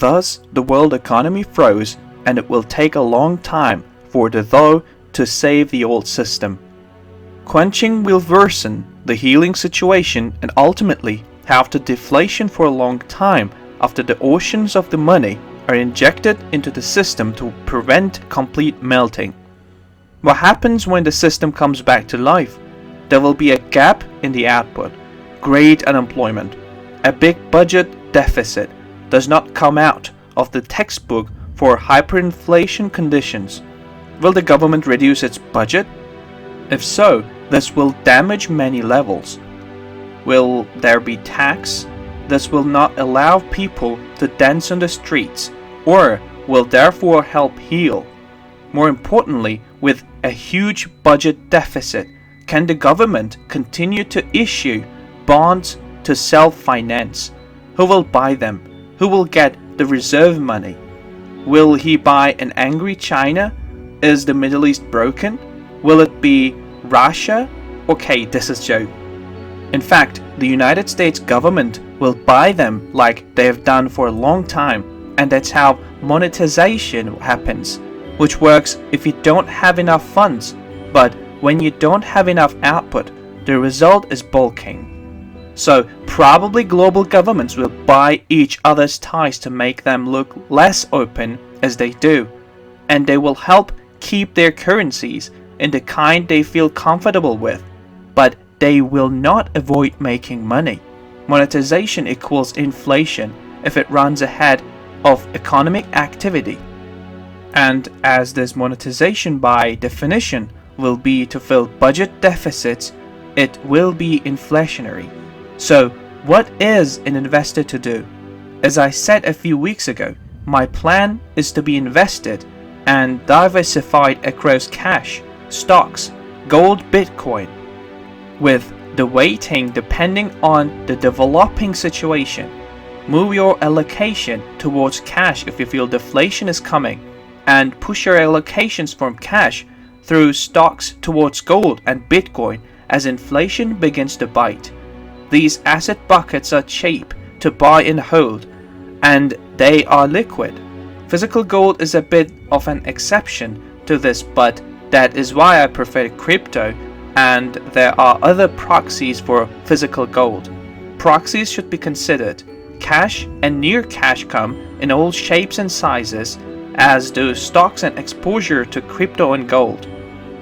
Thus, the world economy froze, and it will take a long time for the thaw to save the old system. Quenching will worsen the healing situation and ultimately have the deflation for a long time after the oceans of the money are injected into the system to prevent complete melting. What happens when the system comes back to life? There will be a gap in the output, great unemployment, a big budget deficit does not come out of the textbook for hyperinflation conditions. Will the government reduce its budget? If so, this will damage many levels. Will there be tax? This will not allow people to dance on the streets, or will therefore help heal. More importantly, with a huge budget deficit, can the government continue to issue bonds to self-finance? Who will buy them? Who will get the reserve money? Will he buy an angry China? Is the Middle East broken? Will it be Russia? Okay, this is a joke. In fact, the United States government will buy them like they have done for a long time, and that's how monetization happens, which works if you don't have enough funds, but when you don't have enough output, the result is bulking. So probably global governments will buy each other's ties to make them look less open as they do, and they will help keep their currencies in the kind they feel comfortable with, but they will not avoid making money. Monetization equals inflation if it runs ahead of economic activity. And as this monetization by definition will be to fill budget deficits, it will be inflationary. So what is an investor to do? As I said a few weeks ago, my plan is to be invested and diversified across cash, stocks, gold, Bitcoin, with the weighting depending on the developing situation. Move your allocation towards cash if you feel deflation is coming, and push your allocations from cash through stocks towards gold and Bitcoin as inflation begins to bite. These asset buckets are cheap to buy and hold, and they are liquid. Physical gold is a bit of an exception to this, but that is why I prefer crypto, and there are other proxies for physical gold. Proxies should be considered. Cash and near cash come in all shapes and sizes, as do stocks and exposure to crypto and gold.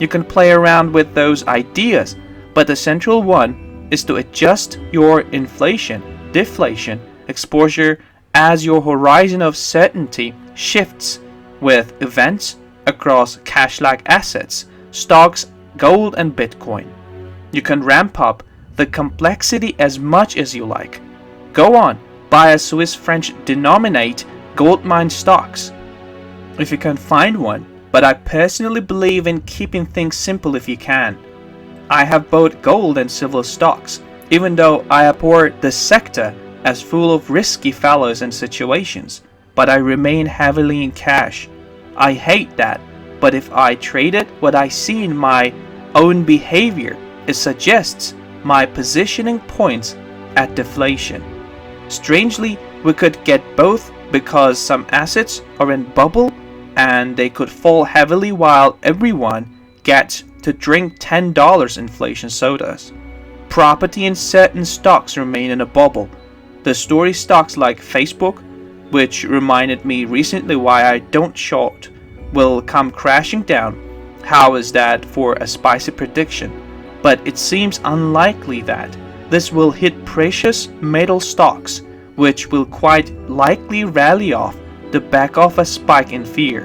You can play around with those ideas, but the central one is to adjust your inflation, deflation, exposure as your horizon of certainty shifts with events across cash-like assets, stocks, gold and Bitcoin. You can ramp up the complexity as much as you like. Go on, buy a Swiss franc denominate gold mine stocks if you can find one, but I personally believe in keeping things simple if you can. I have both gold and silver stocks, even though I abhor the sector as full of risky fellows and situations, but I remain heavily in cash. I hate that, but if I traded what I see in my own behavior, it suggests my positioning points at deflation. Strangely, we could get both because some assets are in bubble and they could fall heavily while everyone gets to drink $10 inflation sodas. Property and certain stocks remain in a bubble. The story stocks like Facebook, which reminded me recently why I don't short, will come crashing down. How is that for a spicy prediction? But it seems unlikely that this will hit precious metal stocks, which will quite likely rally off the back of a spike in fear.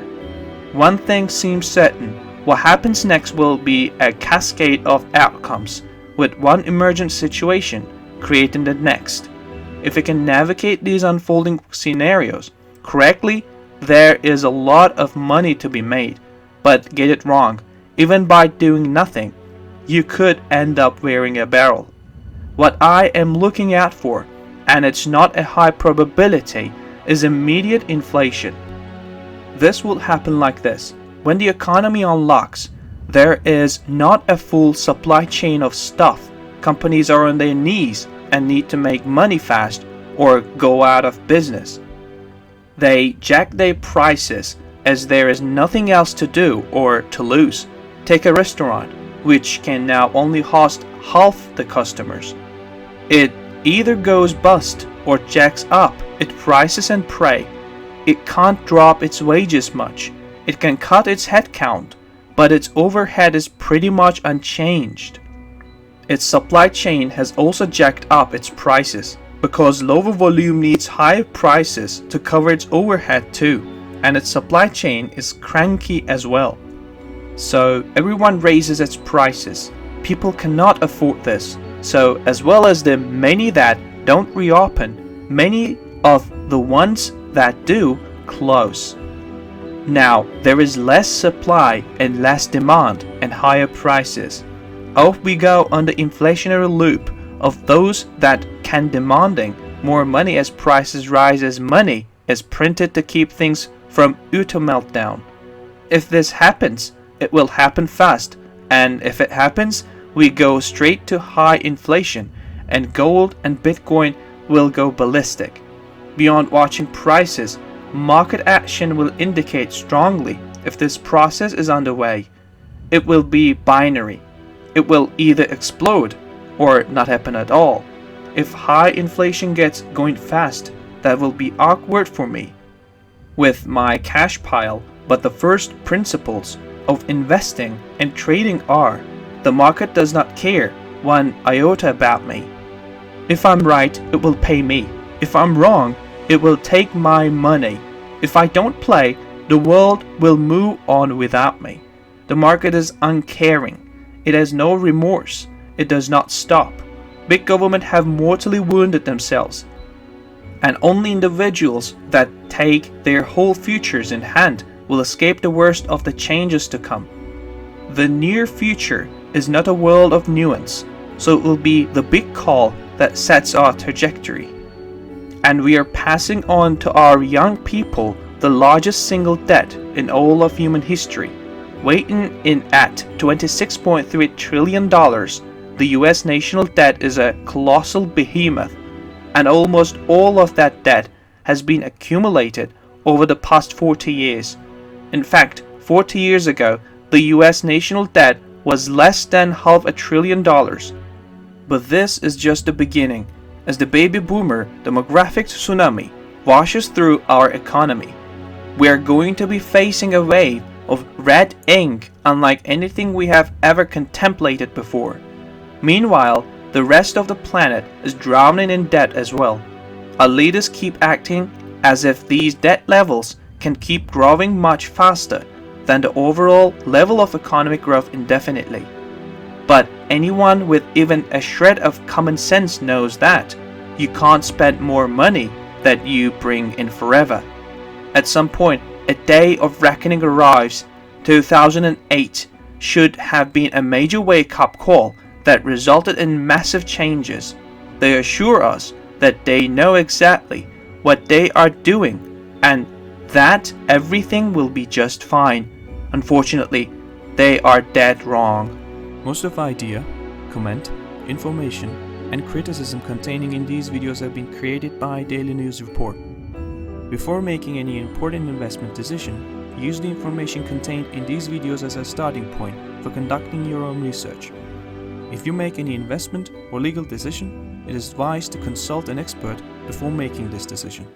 One thing seems certain: what happens next will be a cascade of outcomes, with one emergent situation creating the next. If we can navigate these unfolding scenarios correctly, there is a lot of money to be made. But get it wrong, even by doing nothing, you could end up wearing a barrel. What I am looking out for, and it's not a high probability, is immediate inflation. This will happen like this. When the economy unlocks, there is not a full supply chain of stuff. Companies are on their knees and need to make money fast or go out of business. They jack their prices as there is nothing else to do or to lose. Take a restaurant, which can now only host half the customers. It either goes bust or jacks up its prices and pray. It can't drop its wages much. It can cut its headcount, but its overhead is pretty much unchanged. Its supply chain has also jacked up its prices, because lower volume needs higher prices to cover its overhead too, and its supply chain is cranky as well. So everyone raises its prices. People cannot afford this, so as well as the many that don't reopen, many of the ones that do close. Now there is less supply and less demand and higher prices. Off we go on the inflationary loop of those that can demanding more money as prices rise, as money is printed to keep things from utter meltdown. If this happens, it will happen fast, and if it happens, we go straight to high inflation, and gold and Bitcoin will go ballistic. Beyond watching prices, market action will indicate strongly if this process is underway. It will be binary. It will either explode or not happen at all. If high inflation gets going fast, that will be awkward for me with my cash pile, but the first principles of investing and trading are: the market does not care one iota about me. If I'm right, it will pay me. If I'm wrong, it will take my money. If I don't play, the world will move on without me. The market is uncaring. It has no remorse. It does not stop. Big government have mortally wounded themselves, and only individuals that take their whole futures in hand will escape the worst of the changes to come. The near future is not a world of nuance, so it will be the big call that sets our trajectory. And we are passing on to our young people the largest single debt in all of human history. Weighing in at $26.3 trillion, the US national debt is a colossal behemoth, and almost all of that debt has been accumulated over the past 40 years. In fact, 40 years ago, the US national debt was less than $500 billion. But this is just the beginning, as the baby boomer demographic tsunami washes through our economy. We are going to be facing a wave of red ink unlike anything we have ever contemplated before. Meanwhile, the rest of the planet is drowning in debt as well. Our leaders keep acting as if these debt levels can keep growing much faster than the overall level of economic growth indefinitely. But anyone with even a shred of common sense knows that you can't spend more money that you bring in forever. At some point, a day of reckoning arrives. 2008 should have been a major wake-up call that resulted in massive changes. They assure us that they know exactly what they are doing and that everything will be just fine. Unfortunately, they are dead wrong. Most of the idea, comment, information, and criticism containing in these videos have been created by Daily News Report. Before making any important investment decision, use the information contained in these videos as a starting point for conducting your own research. If you make any investment or legal decision, it is advised to consult an expert before making this decision.